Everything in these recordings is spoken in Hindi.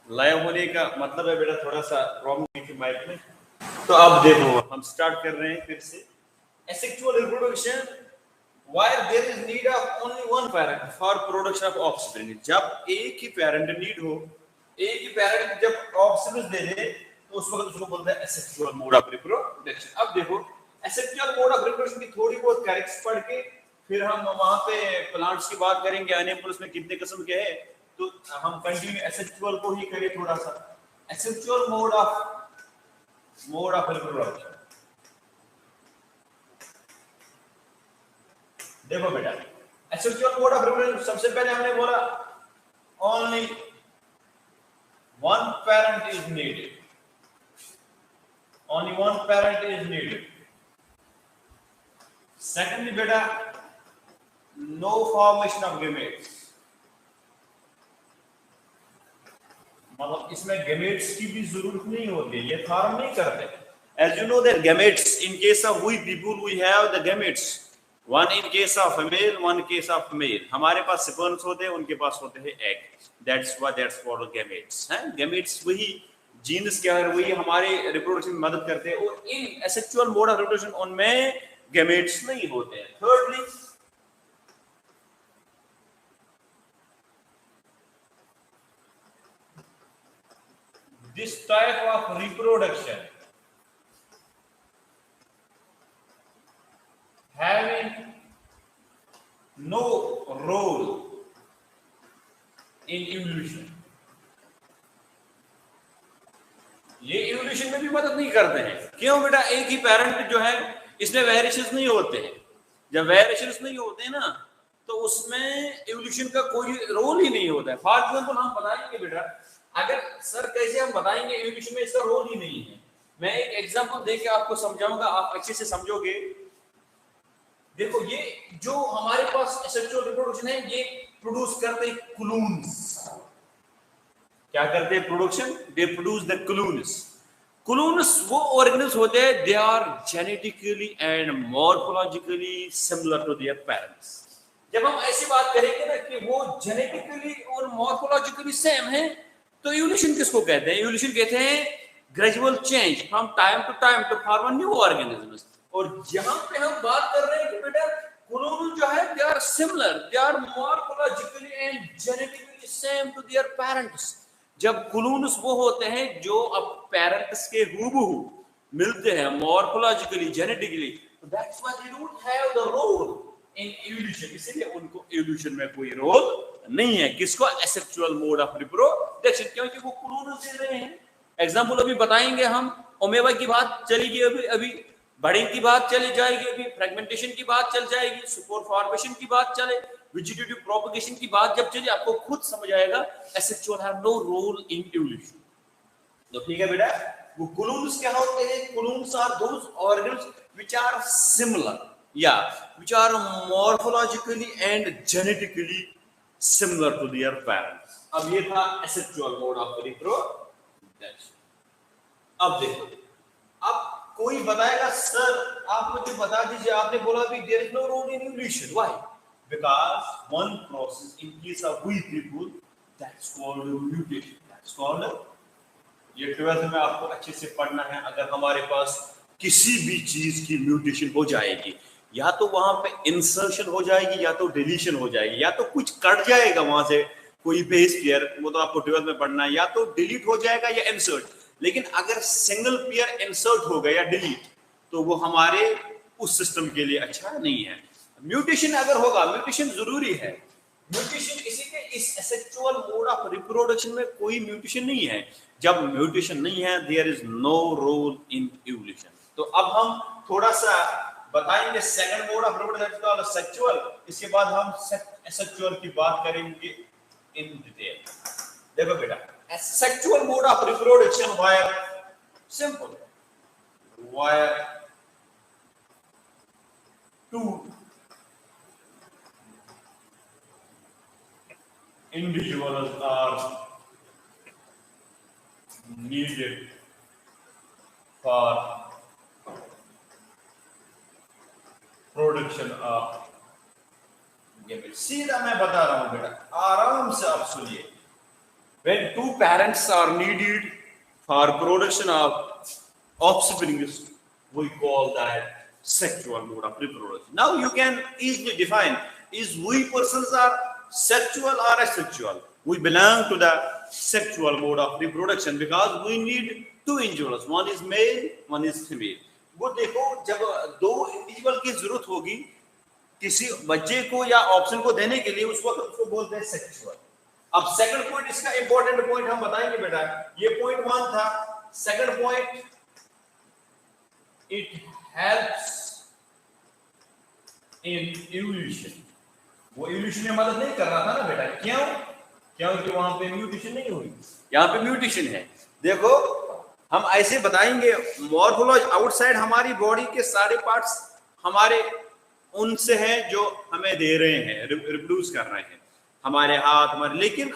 लाइव होने का मतलब है बेटा थोड़ा सा प्रॉब्लम थी माइक में। तो अब देखो हम स्टार्ट कर रहे हैं फिर से। Asexual reproduction where there is need of only one parent for production of offspring। जब एक ही पेरेंट नीड हो, एक ही पेरेंट जब ऑफस्प्रिंग दे दे तो उस वक्त उसको बोलते हैं एसेक्सुअल मोड ऑफ रिप्रोडक्शन। अब देखो एसेक्सुअल मोड ऑफ रिप्रोडक्शन की थोड़ी बहुत कैरेक्टर्स पढ़ के फिर हम वहां पे प्लांट्स की बात करेंगे, एनिमल्स में कितने किस्म के हैं, तो हम कंटिन्यू एसेक्सुअल को ही करें थोड़ा सा। एसेक्सुअल मोड ऑफ रिप्रोडक्शन देखो बेटा, एसेक्सुअल मोड ऑफ रिप्रोडक्शन सबसे पहले हमने बोला only one parent is needed, only one parent is needed। secondly beta no formation of gametes, मतलब इसमें gametes की भी जरूरत नहीं होती, ये फॉर्म नहीं करते। as you know that gametes in case of we people we have the gametes, one in case of female one case of male। हमारे पास sperms होते हैं, उनके पास होते हैं egg, that's called gametes हैं। gametes वही जीन्स क्या है, वही हमारे रिप्रोडक्शन में मदद करते हैं, और इन एसेक्सुअल मोड ऑफ रिप्रोडक्शन उनमें गैमेट्स नहीं होते हैं। Thirdly this type of reproduction having no role in evolution, ये इवोल्यूशन में भी मदद नहीं करते हैं। क्यों बेटा? एक ही पेरेंट जो है इसमें वेरिएशंस नहीं होते हैं। जब वेरिएशंस नहीं होते हैं ना तो उसमें इवोल्यूशन का कोई रोल ही नहीं होता है। फॉर एग्जांपल हम बताएंगे बेटा, अगर सर कैसे हम बताएंगे इवोल्यूशन में इसका रोल ही नहीं है। मैं एक एग्जांपल देके आपको समझाऊंगा, आप अच्छे से समझोगे। देखो ये जो हमारे पास एसेक्सुअल रिप्रोडक्शन है ये प्रोड्यूस करते हैं क्लून्स। क्या करते हैं production? They produce the clones. Clones वो ऑर्गेनिल्स होते हैं, they are genetically and morphologically similar to their parents. जब हम ऐसी बात करेंगे ना कि वो जेनेटिकली और मॉर्फोलॉजिकली सेम है, तो इवोल्यूशन किसको कहते हैं? इवोल्यूशन कहते हैं gradual change from time to time to form a new organisms. और जहां पे हम बात कर रहे हैं कि बेटा क्लोन जो है they are similar, they are morphologically and genetically same to their parents. जब क्लून्स वो होते हैं जो अब पेरेंट्स के हूबहू मिलते हैं मॉर्फोलॉजिकली जेनेटिकली, तो that's why they don't have the role in evolution, इसलिए उनको इवोल्यूशन में कोई रोल नहीं है। किसको? एसेक्सुअल मोड ऑफ रिप्रोडक्शन, क्योंकि वो क्लून्स दे रहे हैं। एग्जांपल अभी बताएंगे हम, ओमेगा की बात चलेगी, अभी बडिंग की बात चली जाएगी, अभी फ्रेगमेंटेशन की बात चल जाएगी, स्पोर फॉर्मेशन की बात चले, वेजिटेटिव प्रोपगेशन की बात जब चले, आपको खुद समझ आएगा asexual have no role in evolution. तो ठीक है बेटा, वो क्लून्स क्या होते हैं? Clones are those organs which are similar या which are morphologically and genetically similar to their parents. अब ये था एसेक्सुअल मोड ऑफ रिप्रोडक्शन। अब देखो, अब कोई बताएगा सर आप मुझे बता दीजिए, आपने बोला भी there is no role in evolution, why? Because one process in case of we people that's called mutation, that's called, ये 12th में आपको अच्छे से पढ़ना है। अगर हमारे पास किसी भी चीज की म्यूटेशन हो जाएगी, या तो वहां पे इंसर्शन हो जाएगी या तो डिलीशन हो जाएगी, या तो कुछ कट जाएगा वहां से कोई बेस पेयर, वो तो आपको 12th में पढ़ना है, या तो डिलीट हो जाएगा या इंसर्ट। लेकिन अगर सिंगल पेयर इंसर्ट हो गया या डिलीट, तो वो हमारे उस सिस्टम के लिए अच्छा नहीं है। म्यूटेशन अगर होगा, म्यूटेशन जरूरी है। म्यूटेशन इसीलिए इस एसेक्सुअल मोड ऑफ रिप्रोडक्शन में कोई म्यूटेशन नहीं है। जब म्यूटेशन नहीं है, there is no role in evolution. तो अब हम थोड़ा सा बताएंगे second mode of reproduction called sexual. इसके बाद हम एसेक्सुअल की बात करेंगे इन डिटेल। देखो बेटा, sexual mode of reproduction where simple, where two individuals are needed for production of gametes। सीधा मैं बता रहा हूं बेटा, आराम से आप सुनिए। When two parents are needed for production of offsprings, we call that sexual mode of reproduction. Now you can easily define, is we persons are sexual or asexual? We belong to the sexual mode of reproduction because we need two individuals, one is male, one is female. वो देखो जब दो इंडिविजुअल की जरूरत होगी किसी बच्चे को या ऑप्शन को देने के लिए, उस वक्त उसको बोलते हैं सेक्सुअल। अब सेकंड पॉइंट, इसका इंपॉर्टेंट पॉइंट हम बताएंगे बेटा, ये पॉइंट 1 था। Second point, it helps in evolution. वो इवोल्यूशन में मदद नहीं कर रहा था ना बेटा, क्यों? क्योंकि वहां पे म्यूटेशन नहीं हुई, यहाँ पे म्यूटेशन है। देखो हम ऐसे बताएंगे, मॉर्फोलॉजी आउटसाइड हमारी बॉडी के सारे पार्ट्स हमारे उनसे हैं जो हमें दे रहे हैं, रिप्रोड्यूस कर रहे हैं, हमारे हाथ हमारे, लेकिन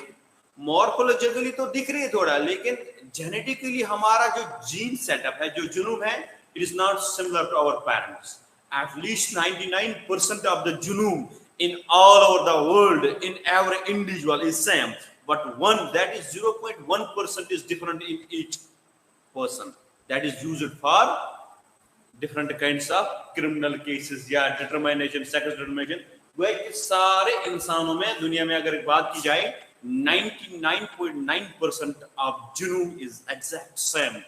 मॉर्फोलॉजिकली तो दिख रही है थोड़ा, लेकिन जेनेटिकली हमारा जो जीन सेटअप है, जो जुनूम है, it is not similar to our parents. At least 99% of the genome in all over the world in every individual is same, but one that is 0.1% is different in each person. That is used for different kinds of criminal cases या determination, sex determination। वह सारे इंसानों में, दुनिया में अगर बात की जाए, 99.9% of genome is exact same,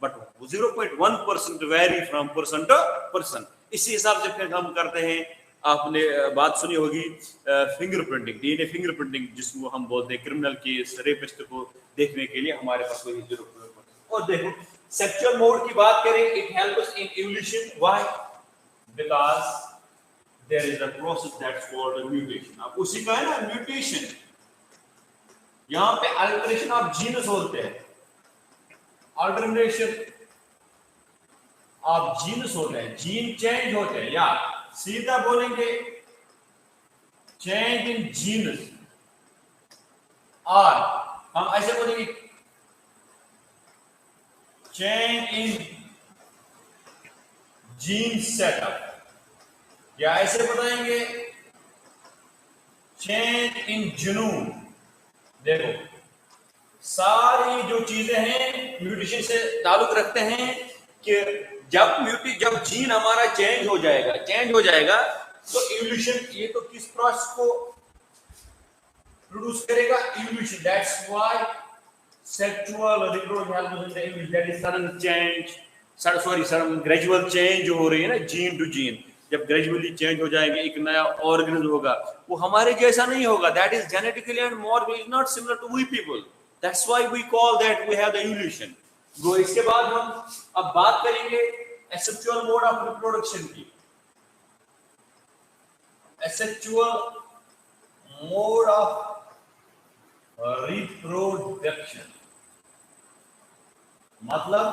but 0.1% vary from person to person। इसी हिसाब से फिर हम करते हैं, आपने बात सुनी होगी फिंगरप्रिंटिंग, डीएनए फिंगरप्रिंटिंग, जिसको हम बोलते हैं क्रिमिनल केस, रेपिस्ट को देखने के लिए हमारे पास कोई जरूरत। और देखो सेक्सुअल मोड की बात करें, it helps in evolution. Why? Because there is a process that's called mutation. अब उसी का है ना म्यूटेशन, यहाँ पे अल्टरेशन ऑफ जीनस होते हैं, अल्टरेशन आप जीन्स होते हैं, जीन चेंज होते हैं, या सीधा बोलेंगे चेंज इन जीन्स, और हम ऐसे बोलेंगे चेंज इन जीन सेटअप, या ऐसे बताएंगे चेंज इन जीनोम। देखो सारी जो चीजें हैं म्यूटेशन से ताल्लुक रखते हैं कि जब जीन हमारा चेंज हो जाएगा तो इवोल्यूशन, ये तो किस प्रोसेस को प्रोड्यूस करेगा? Evolution. That's why sexual reproduction that is sudden change, sudden gradual change हो रही है ना, जीन टू जीन। जब ग्रेजुअली चेंज हो जाएंगे, एक नया ऑर्गेनिज्म होगा, वो हमारे जैसा नहीं होगा। That is genetically and more is not similar to we people. That's why we call that we have the evolution. वो इसके बाद हम अब बात करेंगे एसेक्सुअल मोड ऑफ रिप्रोडक्शन की। एसेक्सुअल मोड ऑफ रिप्रोडक्शन मतलब,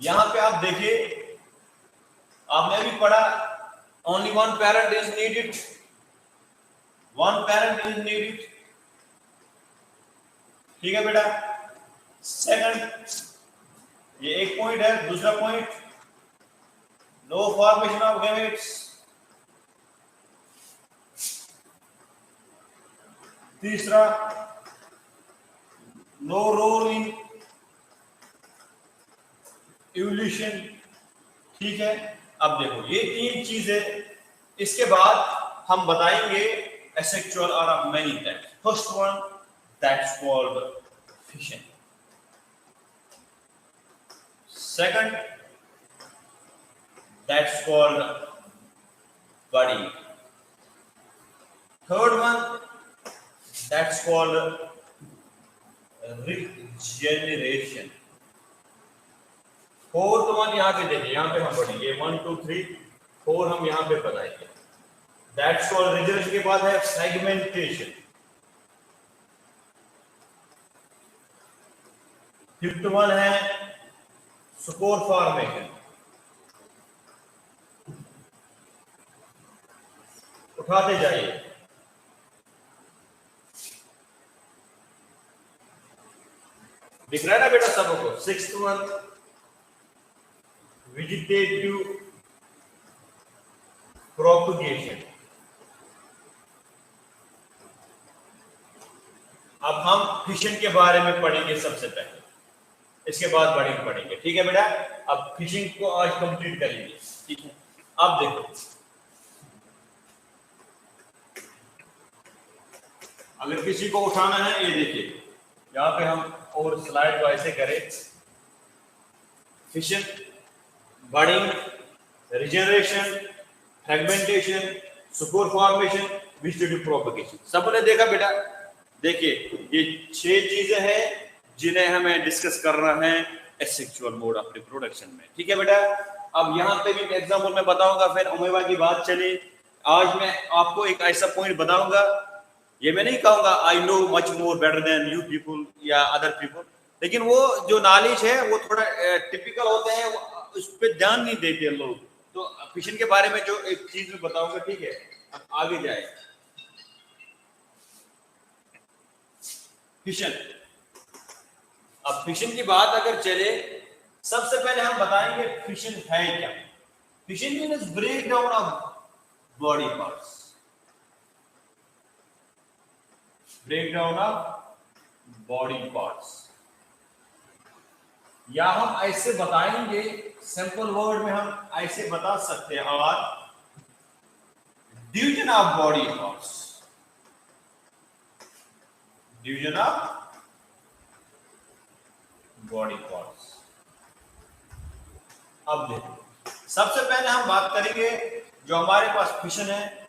यहां पे आप देखिए, आपने भी पढ़ा, only one parent is needed, one parent is needed, ठीक है बेटा। सेकंड, ये एक पॉइंट है। दूसरा point, no formation of gametes. तीसरा, नो रोल इन इवोल्यूशन, ठीक है। अब देखो ये तीन चीजें, इसके बाद हम बताएंगे एसेक्सुअल और many types. First one that's called fission. Second, that's called budding. Third one, that's called regeneration. Fourth one यहाँ पे देखिए, यहाँ पे हम पढ़ेंगे 1 2 3 4 हम यहाँ पे बताएंगे। That's called regeneration के बाद है fragmentation. फिफ्थ वन है स्पोर फॉर्मेशन। उठाते जाइए। दिख रहा है ना बेटा सबको? Sixth one vegetative propagation. अब हम फिशन के बारे में पढ़ेंगे सबसे पहले, इसके बाद पढ़ेंगे, ठीक है बेटा। अब फिशिंग को आज कंप्लीट करेंगे, ठीक है। अब देखो, अगर किसी को उठाना है, ये देखिए यहाँ पे हम और स्लाइड को ऐसे करें, fission, budding, regeneration, fragmentation, spore formation, vegetative propagation, सबने देखा बेटा। देखिए ये 6 चीजें हैं जिन्हें हमें डिस्कस करना है एसेक्सुअल मोड ऑफ रिप्रोडक्शन में, ठीक है बेटा। अब यहाँ पे भी एग्जांपल में बताऊंगा, फिर अमेबा की बात चली। आज मैं आपको एक ऐसा पॉइंट बताऊंगा, ये मैं नहीं कहूंगा I know much more better than you people या अदर पीपल, लेकिन वो जो नॉलेज है वो थोड़ा टिपिकल होते हैं, उस पर ध्यान नहीं देते लोग। तो फिशन के बारे में जो एक चीज में बताऊंगा, ठीक है। अब आगे जाए, फिशन। अब फिशन की बात अगर चले, सबसे पहले हम बताएंगे फिशन है क्या। Fission means break down of body parts, break down of body parts, या हम ऐसे बताएंगे, सिंपल वर्ड में हम ऐसे बता सकते हैं, और division of body parts, division of body parts. अब देखो, सबसे पहले हम बात करेंगे जो हमारे पास फिशन है।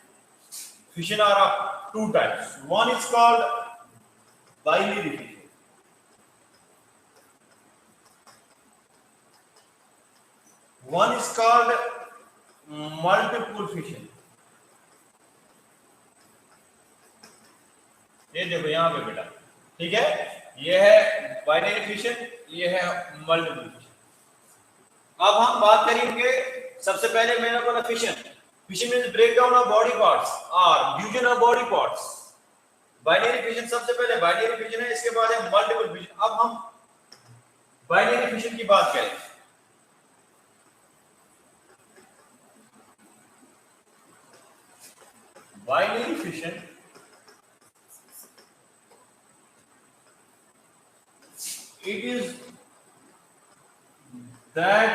Fission are of 2 types, one is called binary fission, one is called multiple fission. ये देखो यहाँ पे बेटा, ठीक है, ये है बाइनरी फिशन, ये है मल्टीपल फिशन। अब हम बात करेंगे, सबसे पहले मैंने बोला fission, fission means break down of body parts और division of body parts. Binary fission सबसे पहले बाइनरी फिशन है, इसके बाद है मल्टीपल फिशन। अब हम बाइनरी फिशन की बात करें, binary fission it is that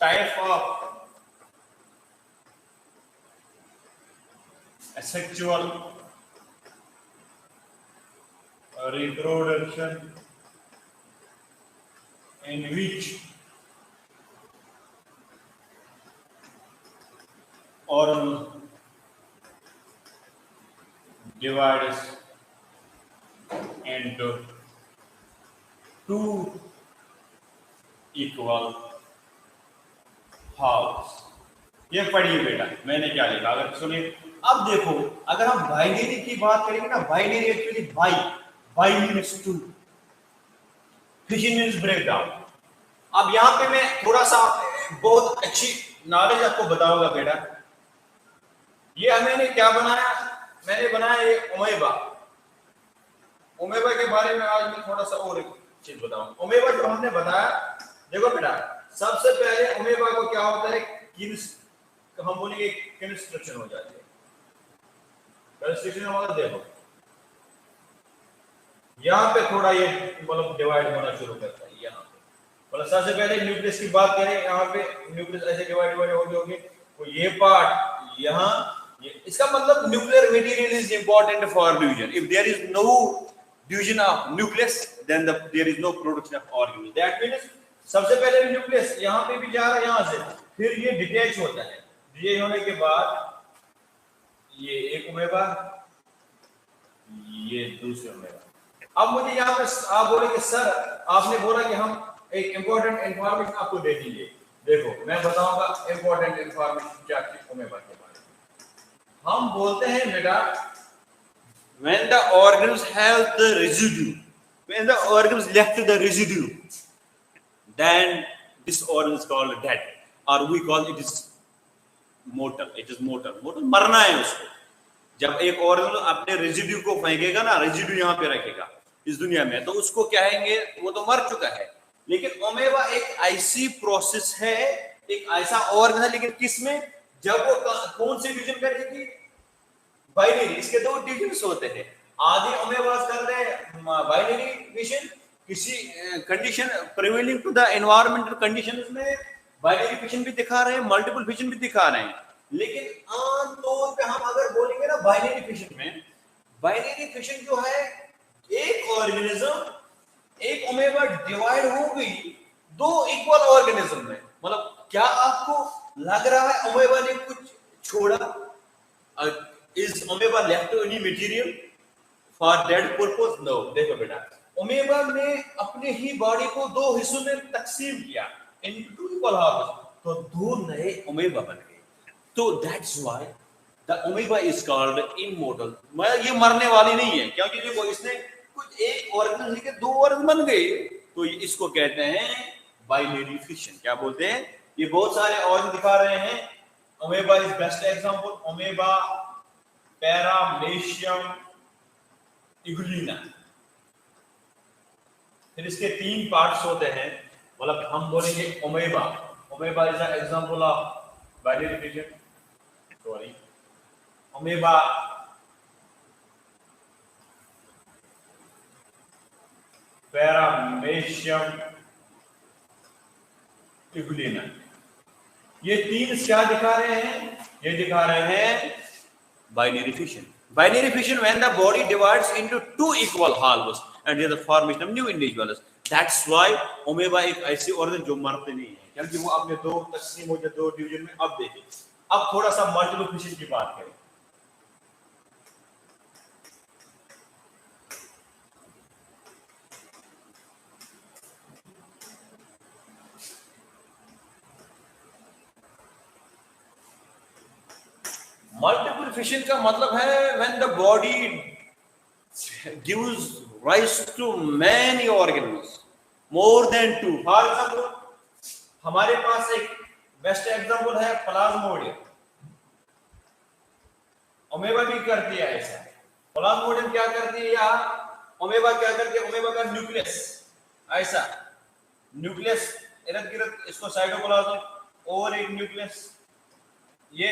type of asexual reproduction in which organ divides into 2 equal halves। ये पढ़िए बेटा, मैंने क्या लिखा, अगर सुनिए। अब देखो, अगर हम बाइनरी की बात करेंगे ना, binary actually bi means 2, fission means break down. अब यहाँ पे मैं थोड़ा सा बहुत अच्छी नॉलेज आपको बताऊंगा बेटा। ये मैंने क्या बनाया, मैंने बनाया ये अमेबा। अमेबा के बारे में आज मैं थोड़ा सा और एक चीज बताऊंगा। अमेबा जो हमने बताया, देखो बेटा, सबसे पहले अमेबा को क्या होता है, हम बोलेंगे कंस्ट्रक्शन हो जाती है। कंस्ट्रक्शन मतलब देखो यहाँ पे थोड़ा ये मतलब डिवाइड होना शुरू करता है। यहाँ पे मतलब सबसे पहले न्यूक्लियस की बात करें, यहाँ पे न्यूक्लियस ऐसे डिवाइड होगी, तो ये पार्ट यहाँ, इसका मतलब nuclear material is important for division. If there is no division of nucleus, then there is no production of organelle. That means सबसे पहले भी न्यूक्लियस यहाँ पे भी जा रहा है, यहाँ से फिर ये डिटैच होता है। डिटैच होने के बाद ये एक अमेबा, ये दूसरे अमेबा। अब मुझे यहाँ पे आप बोले कि सर आपने बोला कि हम एक इंपॉर्टेंट इंफॉर्मेशन आपको दे दीजिए। देखो मैं बताऊंगा इंपॉर्टेंट इंफॉर्मेशन क्या अमेबा के बारे में। हम बोलते हैं बेटा, when the organisms have the residue, when the organisms left the residue, then this organ is called dead, or we call it is mortal. It is mortal, मरना है उसको। जब एक ऑर्गन अपने रेजिड्यू को फेंकेगा ना, रेजिड्यू यहाँ पे रखेगा इस दुनिया में, तो उसको कहेंगे वो तो मर चुका है। लेकिन अमेबा एक ऐसी प्रोसेस है, एक ऐसा ऑर्गन है, लेकिन किसमें, जब वो कौन से डिवीजन करेगी, बाइनरी, इसके दो डिविजन्स होते हैं। आधे अमेबास करते हैं बाइनरी फिशन, किसी condition prevailing to the environmental conditions में बाइनरी फिशन भी दिखा रहे हैं, मल्टीपल फिशन भी दिखा रहे हैं। लेकिन आम तौर पे हम अगर बोलेंगे ना बाइनरी फिशन में, बाइनरी फिशन जो है एक ऑर्गेनिज्म, एक अमेबा डिवाइड हो गई दो इक्वल ऑर्गेनिज्म में। मतलब क्या आपको लग रहा है अमेबा ने कुछ छोड़ा? Is amoeba left any material for that purpose? No. देखो बेटा, अमेबा ने अपने ही बॉडी को दो हिस्सों में तकसीम किया इनटू टू इक्वल हाफ्स, तो दो नए अमेबा बन गए। तो that's why the amoeba is called immortal. ये मरने वाली नहीं है, क्योंकि देखो इसने कुछ एक ऑर्गन के दो ऑर्गन बन गए, तो इसको कहते हैं बाइनरी फिशन। क्या बोलते हैं? ये बहुत सारे ऑर्गन दिखा रहे हैं। Amoeba is best example, amoeba, paramecium, euglena. फिर इसके तीन पार्ट्स होते हैं। मतलब हम बोलेंगे amoeba, amoeba is an example of binary fission. Sorry, amoeba, paramecium, euglena. ये तीन क्या दिखा रहे हैं? ये दिखा रहे हैं binary fission. Binary fission when the body divides into two equal halves and the formation of new individuals. That's why amoeba एक ऐसी ऑर्गन जो मरते नहीं है, क्योंकि वो अपने दो तकसीम हो जाए दो डिवीजन में। अब देखिए, अब थोड़ा सा मल्टीपल फिशन की बात करें। मल्टीपल फिशन का मतलब है when the body gives rise to many organs, more than two. For example, हमारे पास एक बेस्ट एग्जांपल है प्लाज्मोडियम। अमेबा भी करती है ऐसा। प्लाज्मोडियम क्या करती है? या अमेबा क्या करती है? अमेबा का न्यूक्लियस ऐसा, न्यूक्लियस इर्द गिर्द इसको साइटोप्लाज्म और एक न्यूक्लियस, ये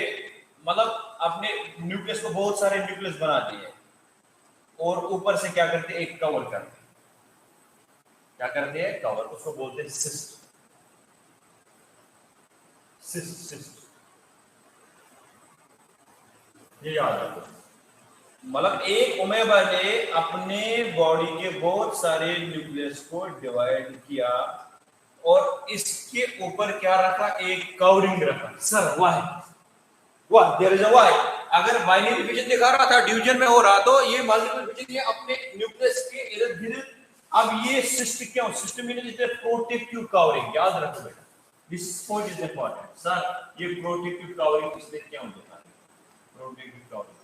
मतलब अपने न्यूक्लियस को बहुत सारे न्यूक्लियस बनाती है और ऊपर से क्या करते हैं? एक कवर करते हैं। क्या करते हैं? कवर। उसको बोलते हैं सिस्ट। सिस्ट ये याद रखो। मतलब एक अमेबा ने अपने बॉडी के बहुत सारे न्यूक्लियस को डिवाइड किया और इसके ऊपर क्या रखा? एक कवरिंग रखा। सर वाह वाह, देयर इज अ वाई। अगर बाइनरी फिशन दिखा रहा था, डिवीजन में हो रहा, तो ये मल्टीपल फिशन, ये अपने न्यूक्लियस के इर्द गिर्द। अब ये सिस्ट क्यों? Cyst means protective covering. याद रखो बेटा, this point is important. Sir ये प्रोटेक्टिव कवरिंग इसने क्यों दिखा? Protective covering.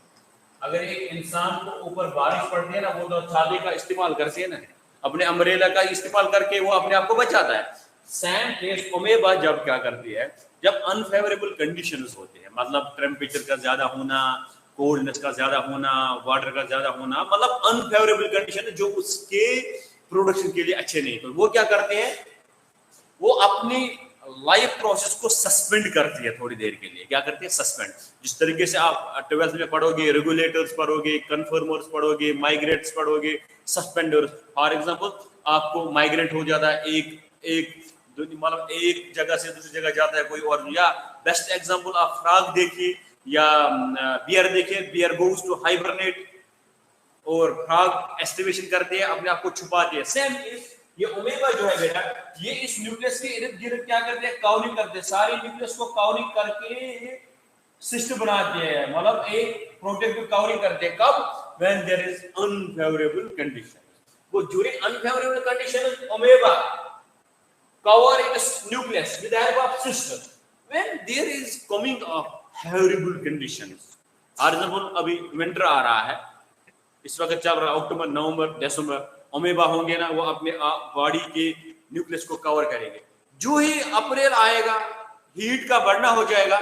अगर एक इंसान को ऊपर बारिश पड़ती है ना, वो तो छाते का इस्तेमाल करते हैं ना, अपने अम्ब्रेला का इस्तेमाल करके वो अपने आप को बचाता है। सेम केस अमेबा जब क्या करती है? जब अनफेवरेबल कंडीशंस होते हैं, मतलब टेम्परेचर का ज्यादा होना, कोल्डनेस का ज्यादा होना, वाटर का ज्यादा होना, मतलब अनफेवरेबल कंडीशन जो उसके प्रोडक्शन के लिए अच्छे नहीं, तो वो क्या करते हैं? वो अपनी लाइफ प्रोसेस को सस्पेंड करती है थोड़ी देर के लिए। क्या करते हैं? सस्पेंड। जिस तरीके से आप 12th में पढ़ोगे, रेगुलेटर्स पढ़ोगे, कन्फर्मर्स पढ़ोगे, माइग्रेट्स पढ़ोगे, सस्पेंडर्स। फॉर एग्जांपल, आपको माइग्रेट हो जाता है, एक मतलब एक जगह से दूसरी जगह जाता है कोई और। या बेस्ट एग्जांपल आप फ्रॉग देखिए या बियर देखिए। बियर गोज टू हाइबरनेट और फ्रॉग एस्टिवेशन करते हैं, अपने आप को छुपाते हैं। सेम इज ये अमेबा जो है बेटा, ये इस न्यूक्लियस के इर्द गिर्द क्या करते हैं? कवरिंग करते हैं। सारे न्यूक्लियस को कवरिंग करके सिस्ट बनाते हैं, मतलब एक प्रोटेक्टिव कवरिंग करते हैं। कब? When there is unfavourable condition. वो during unfavourable condition amoeba cover its nucleus with the help of cyst when there is coming of favorable conditions. For example, अभी विंटर आ रहा है, इस वक्त चल रहा है अक्टूबर, नवंबर, दिसंबर। अमेबा होंगे ना, वो अपने बॉडी के न्यूक्लियस को कवर करेंगे। जो ही अप्रैल आएगा, हीट का बढ़ना हो जाएगा,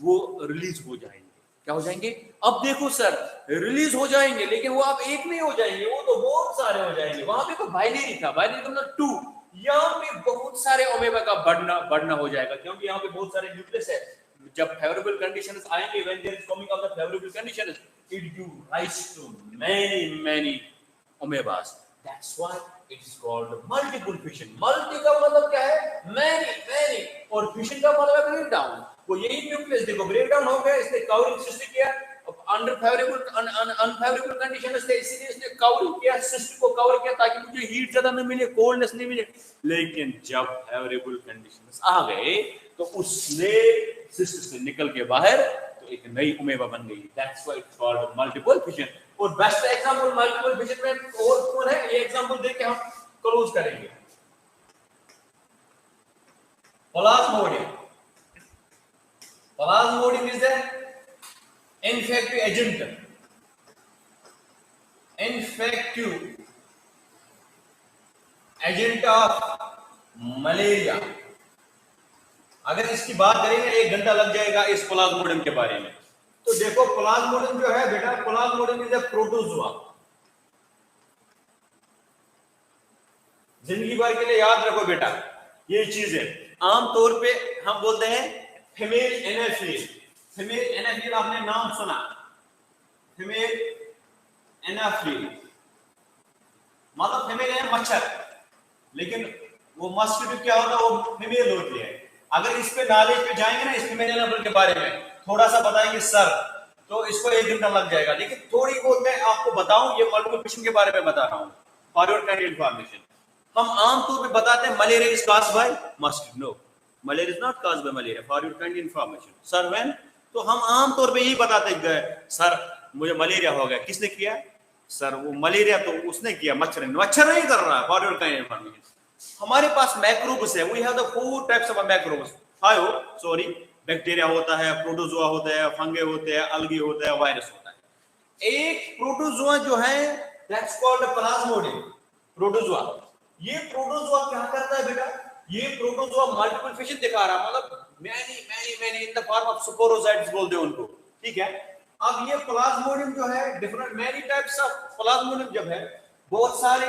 वो रिलीज हो जाएंगे। क्या हो जाएंगे? अब देखो सर, रिलीज हो जाएंगे, लेकिन वो अब एक नहीं हो जाएंगे, वो तो बहुत सारे हो जाएंगे। वहां पे तो बाइनरी था, बाइनरी का मतलब 2। यहाँ पे बहुत सारे अमेबा का बढ़ना हो जाएगा, क्योंकि यहाँ पे बहुत सारे न्यूक्लियस है। जब फेवरेबल कंडीशंस आएंगे, when there is coming of the favourable conditions, it give rise to many amoebas, that's why it is called multiple fission. Multi का मतलब क्या है? मैनी, और फिशन का मतलब ब्रेक डाउन। वो यही न्यूक्लियस देखो ब्रेक डाउन हो गया, इसने कवरिंग सिस्ट किया, अंडर फेवरेबल अनफेवरेबल कंडीशंस थे, इसीलिए इसने कवर किया, सिस्ट को कवर किया ताकि मुझे हीट ज्यादा न मिले, कोल्डनेस नहीं मिले। लेकिन जब फेवरेबल कंडीशंस आ गए तो उसने सिस्ट से निकल के बाहर तो एक नई अमेबा बन गई, that's why it's called multiple fission. और बेस्ट एग्जांपल मल्टीपल फिशन में और कौन है, ये एग्जांपल देके हम क्लोज करेंगे। Plasmodium, Plasmodium is A infective agent of malaria. अगर इसकी बात करेंगे 1 घंटा लग जाएगा इस प्लाज्मोडियम के बारे में। तो देखो प्लाज्मोडियम जो है बेटा, प्लाज्मोडियम इज ए प्रोटोजोआ। जिंदगी भर के लिए याद रखो बेटा ये चीज है। आमतौर पे हम बोलते हैं फीमेल एनाफिल। फीमेल एनाफिल आपने नाम सुना, फीमेल एनाफिल मतलब फीमेल है मच्छर, लेकिन वो मस्किटो क्या होता है, वो फीमेल होती है। अगर इस पे नॉलेज पे जाएंगे ना, इस फीमेल एनाफिल के बारे में थोड़ा सा बताएंगे सर, तो इसको 1 घंटा लग जाएगा। लेकिन थोड़ी बहुत मैं आपको बताऊं, ये मल्टीपल फिशन के बारे में बता रहा हूं फॉर योर काइंड इंफॉर्मेशन। हम आमतौर पे बताते हैं malaria is caused by mosquito. No, malaria is not caused by malaria, for your kind information. Sir when, तो हम आमतौर पे यही बताते गए सर मुझे मलेरिया हो गया, किसने किया? सर वो मलेरिया तो उसने किया, मच्छर नहीं कर रहा। फॉर योर काइंड इंफॉर्मेशन, हमारे पास मैक्रोब्स है, we have the 4 types of microbes. Bacteria होता है, प्रोटोजोआ होता है, फंगे होते हैं, अलगी होता है, वायरस होता है। एक प्रोटोजोआ जो है दैट्स कॉल्ड प्लाज्मोडियम प्रोटोजोआ। ये प्रोटोजोआ क्या करता है बेटा? ये प्रोटोजोआ मल्टीपल फिशन दिखा रहा, मतलब many in the form of sporozoites बोलते हैं उनको, ठीक है। अब ये प्लाज्मोडियम जो है different many types of Plasmodium जब है, बहुत सारे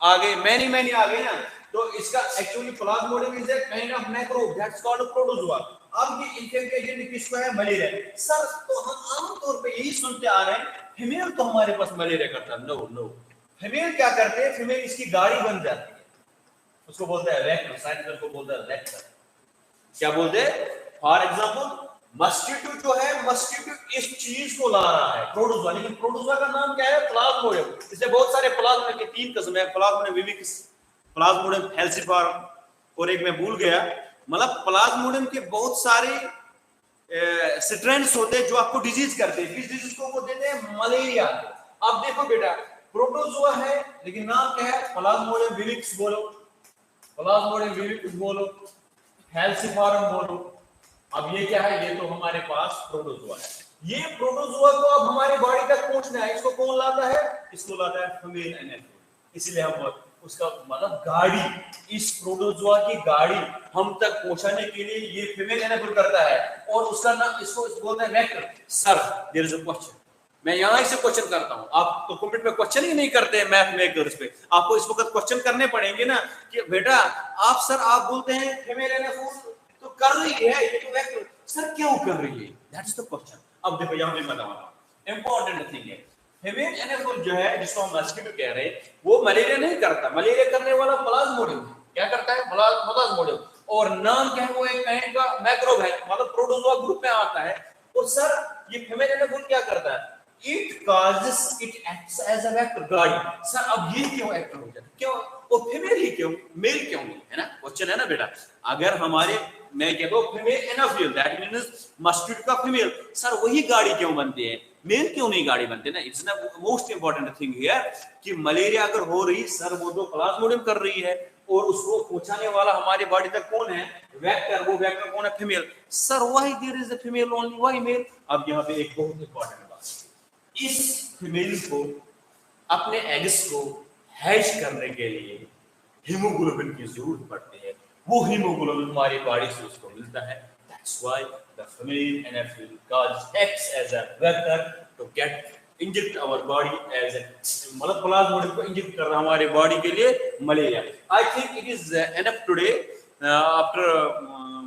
आगे मैनी आ गए ना, तो इसका actually plasmodium is a kind of microbe that's called protozoa. अब ये इन्फेक्टिव एजेंट किसको है? मलेरिया। सर तो हम आमतौर पे यही सुनते आ रहे हैं फीमेल तो हमारे पास मलेरिया करता है। नो, फीमेल क्या करते हैं? फीमेल इसकी गाड़ी बन जाती है, उसको बोलते हैं वेक्टर, साइंटिस्ट को बोलते हैं वेक्टर। क्या बोलते हैं? फॉर एग्जांपल मस्किटो जो है, मस्किटो इस चीज को ला रहा है प्रोटोजोआ, लेकिन प्रोटोजोआ का नाम क्या है? प्लाज्मोडियम। इससे बहुत सारे प्लाज्मोडियम के 3 किस्म है, प्लाज्मोडियम विविक्स, प्लाज्मोडियम फैल्सिफारम और एक मैं भूल गया। मतलब प्लाज्मोडियम के बहुत सारे स्ट्रेंड्स होते हैं जो आपको डिजीज करते हैं। किस डिजीज को वो देते हैं? मलेरिया। अब देखो बेटा प्रोटोजोआ है लेकिन नाम क्या है? प्लाज्मोडियम विविक्स बोलो, प्लाज्मोडियम विविक्स बोलो, फैल्सिफारम बोलो। अब ये क्या है? ये तो हमारे पास प्रोटोजोआ है। ये प्रोटोजोआ को अब हमारे बॉडी तक पहुंचना है, इसको कौन लाता है? इसको लाता है फीमेल एनाफिल। इसलिए हम उसका मतलब गाड़ी, इस प्रोटोजोआ की गाड़ी हम तक पहुंचाने के लिए ये फीमेल एनाफिल करता है, और उसका नाम इसको बोलते हैं vector. Sir there is a question, मैं यहां से क्वेश्चन करता हूं, आप तो कमेंट में क्वेश्चन ही नहीं करते हैं मैथ मेकर्स पे। आपको इस वक्त क्वेश्चन करने पड़ेंगे ना कि बेटा आप सर आप बोलते हैं फीमेल एनाफिल तो कर रही है, ये तो वेक्टर, सर क्यों कर रही है? That is the question. अब देखो यहां पे बताऊंगा, इंपॉर्टेंट थिंग है। फीमेल एनाफिल जो है, जिसको हम मस्किटो कह रहे हैं, वो मलेरिया नहीं करता। मलेरिया करने वाला प्लाज्मोडियम है। क्या करता है? प्लाज्मोडियम। और नाम क्या है? वो एक काइंड का मैक्रोब है, मतलब प्रोटोजोआ ग्रुप में आता है। और सर ये फीमेल एनाफिल क्या करता है? It causes, it acts as a vector, गाड़ी। सर अब ये क्यों एक्टर हो जाता है? क्यों? और फीमेल ही क्यों, मेल क्यों नहीं? है ना क्वेश्चन, है ना बेटा। अगर हमारे मैं कहता हूँ फीमेल एनाफिल दैट मींस मस्किटो का फीमेल, सर वही गाड़ी क्यों बनती है, मेल क्यों नहीं गाड़ी बनते ना? It's the most important thing here कि मलेरिया अगर हो रही, सर वो तो प्लाज्मोडियम कर रही है, और उसको पहुंचाने वाला हमारे बॉडी तक कौन है? वेक्टर। वो वेक्टर कौन है? Female. Sir why there is a female only, why male? अब यहाँ पे एक बहुत इंपॉर्टेंट बात, इस फीमेल को अपने एग्स को हैच करने के लिए हीमोग्लोबिन की जरूरत पड़ती है। वो हीमोग्लोबिन हमारी बॉडी से उसको मिलता है। That's why the female anopheles cause acts as a vector to get inject our body as a, मतलब प्लाज्मोडियम को इंजेक्ट कर रहा हमारे बॉडी के लिए malaria. I think it is enough today. After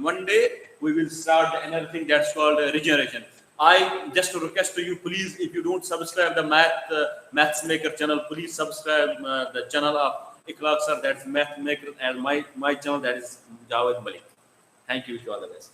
one day we will start another thing that's called regeneration. I just request to you, please, if you don't subscribe the Maths Maker channel, please subscribe the channel of Ikhlaq sir, that's Math Maker, and my channel, that is Javed Malik. Thank you. Wish you all the best.